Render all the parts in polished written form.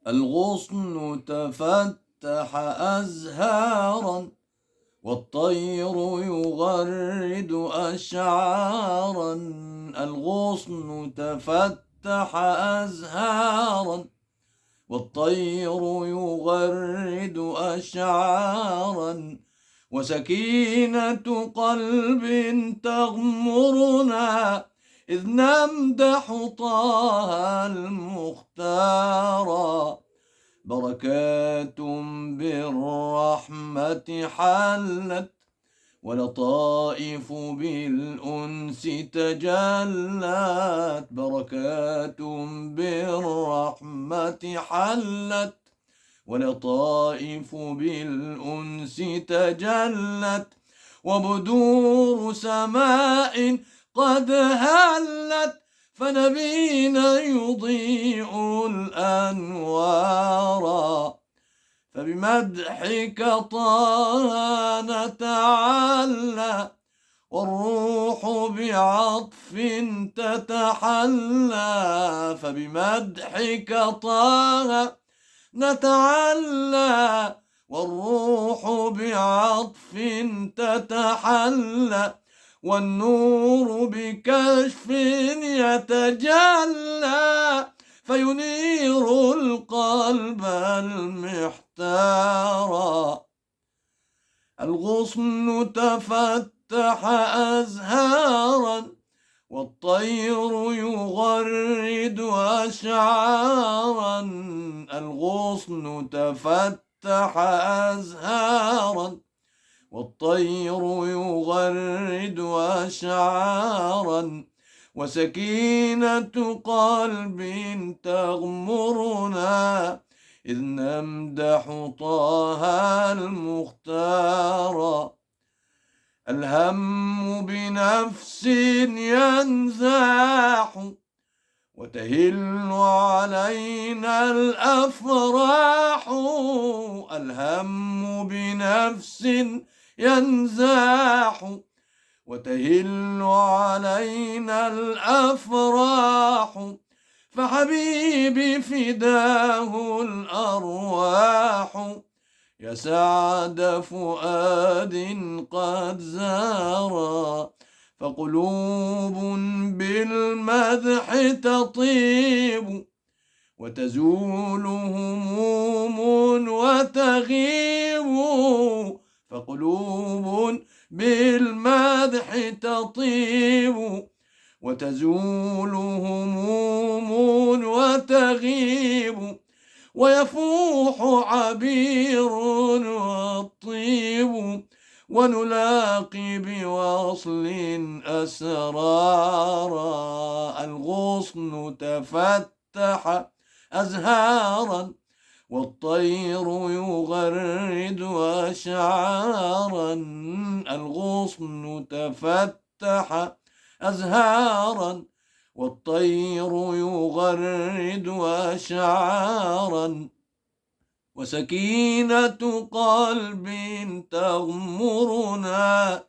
الغصن تفتح أزهارا، والطير يغرد أشعارا. الغصن تفتح أزهارا، والطير يغرد أشعارا، وسكينة قلب تغمرنا إذ نمدح طه المختار. بركات بالرحمة حلت، ولطائف بالأنس تجلت. بركات بالرحمة حلت، ولطائف بالأنس تجلت، وبدور سماء قد هلت، فنبينا يضيء الأنوار. فبمدحك طه نتعلى، والروح بعطف تتحلى. فبمدحك طه نتعلى، والروح بعطف تتحلى، والنور بكشف يتجلى، فينير القلب المحتارا. الغصن تفتح أزهارا، والطير يغرد أشعارا. الغصن تفتح أزهارا، والطير يغرد أشعارا، وسكينة قلب تغمرنا إذ نمدح طه المختار. الهم بنفس ينزاح، وتهل علينا الأفراح. الهم بنفس ينزاح، وتهل علينا الأفراح، فحبيبي فداه الأرواح، يا سعد فؤاد قد زارا. فقلوب بالمدح تطيب، وتزول هموم وتغيب. فقلوب بالمدح تطيب، وتزول هموم وتغيب، ويفوح عبير والطيب، ونلاقي بوصل أسرارا. الغصن تفتح أزهارا، والطير يغرد أشعارا. الغصن تفتح أزهارا، والطير يغرد أشعارا، وسكينة قلب تغمرنا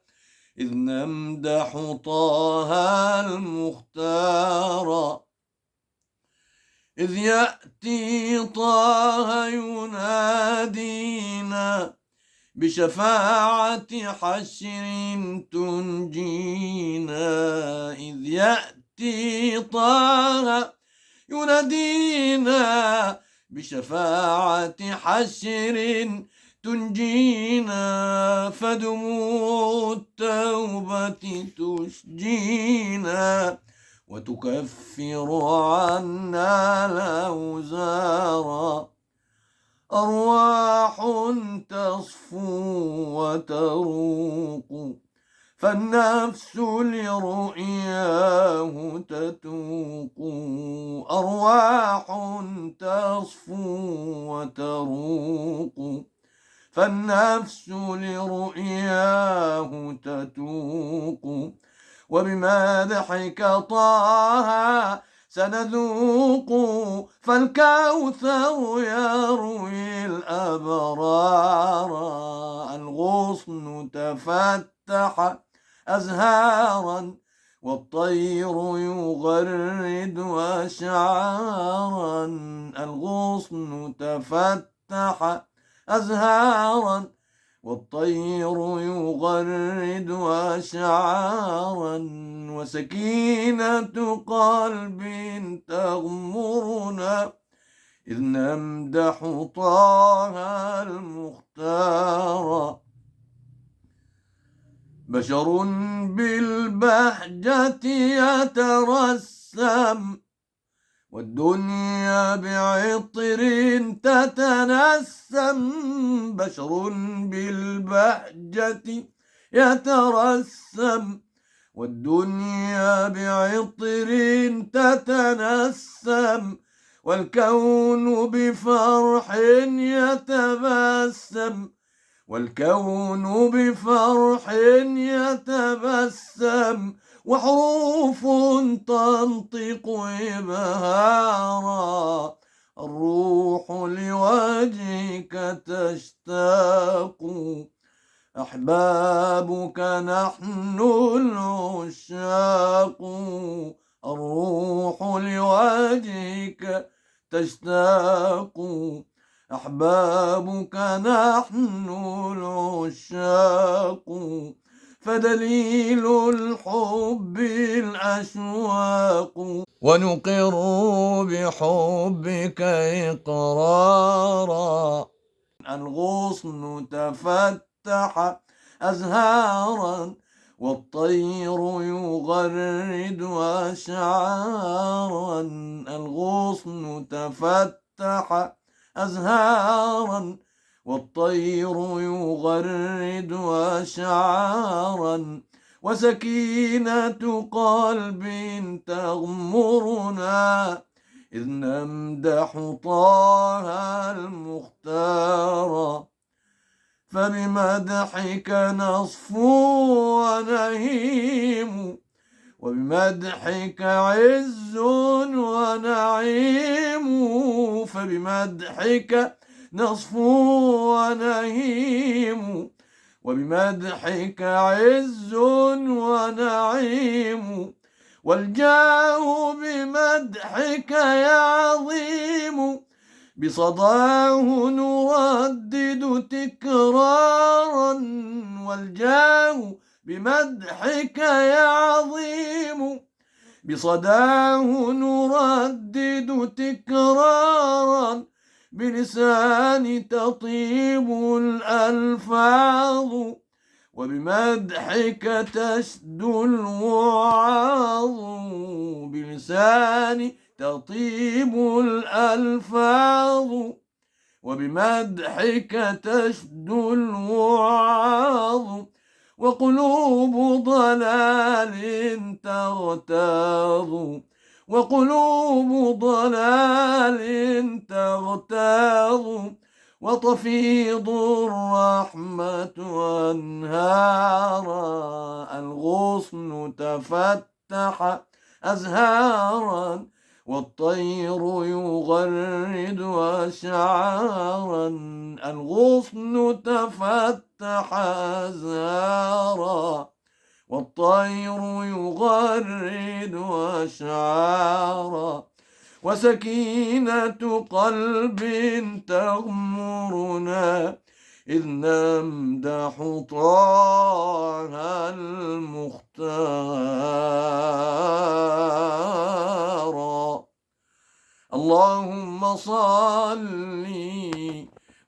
إذ نمدح طه المختار. إذ يأتي طه ينادينا بشفاعة حشر تنجينا. إذ يأتي طه ينادينا بشفاعة حشر تنجينا، فدموع التوبة تشجينا، وتكفر عنا الأوزار. أرواح تصفو وتروق، فالنفس لرؤياه تتوق. أرواح تصفو وتروق، فالنفس لرؤياه تتوق. وبمدحك طه سنذوق، فالكوثر يروي الأبرار. الغصن تفتح أزهارا، والطير يغرد أشعارا، الغصن تفتح أزهارا، والطير يغرد أشعارا، وسكينة قلب تغمرنا إذ نمدح طه المختار. بشر بالبهجة يترسم، والدنيا بعطر تتنسم. بشر بالبهجة يترسم، والدنيا بعطر تتنسم، والكون بفرح يتبسم، والكون بفرح يتبسم، وحروف تنطق إبهارا، الروح لوجهك تشتاق، أحبابك نحن العشاق، الروح لوجهك تشتاق، أحبابك نحن العشاق، فدليل الحب الأشواق، ونقر بحبك إقرارا، الغصن تفتح أزهارا، والطير يغرد أشعارا، الغصن تفتح أزهارا، والطير يغرد أشعارا، وسكينة قلب تغمرنا إذ نمدح طه المختار. فبمدحك نصفو ونهيم، وبمدحك عز ونعيم، فبمدحك نصفو ونهيم، وبمدحك عز ونعيم، والجاه بمدحك يعظيم، بصداه نردد تكرارا، والجاه بمدحك يعظيم، بصداه نردد تكرارا، بلسان تطيب الألفاظ، وبمدحك تشدو الوعاظ، بلسان تطيب الألفاظ، وبمدحك تشدو الوعاظ، وقلوب ضلال تغتاظ، وقلوب ضلال تغتاظ، وتفيض الرحمة أنهارا، الغصن تفتح أزهارا، والطير يغرد أشعارا، الغصن تفتح أزهارا، والطير يغرد أشعارا، وسكينة قلب تغمرنا إذ نمدح طه المختار. اللهم صل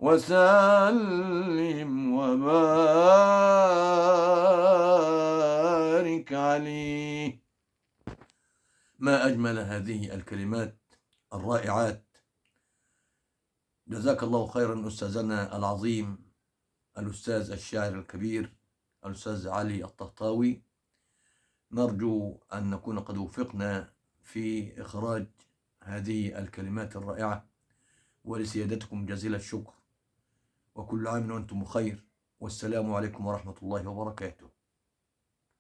وسلم وبارك عليه. ما أجمل هذه الكلمات الرائعات. جزاك الله خيرا أستاذنا العظيم الأستاذ الشاعر الكبير الأستاذ علي الطهطاوي. نرجو أن نكون قد وفقنا في إخراج هذه الكلمات الرائعة، ولسيادتكم جزيل الشكر، وكل عام وأنتم بخير، والسلام عليكم ورحمة الله وبركاته.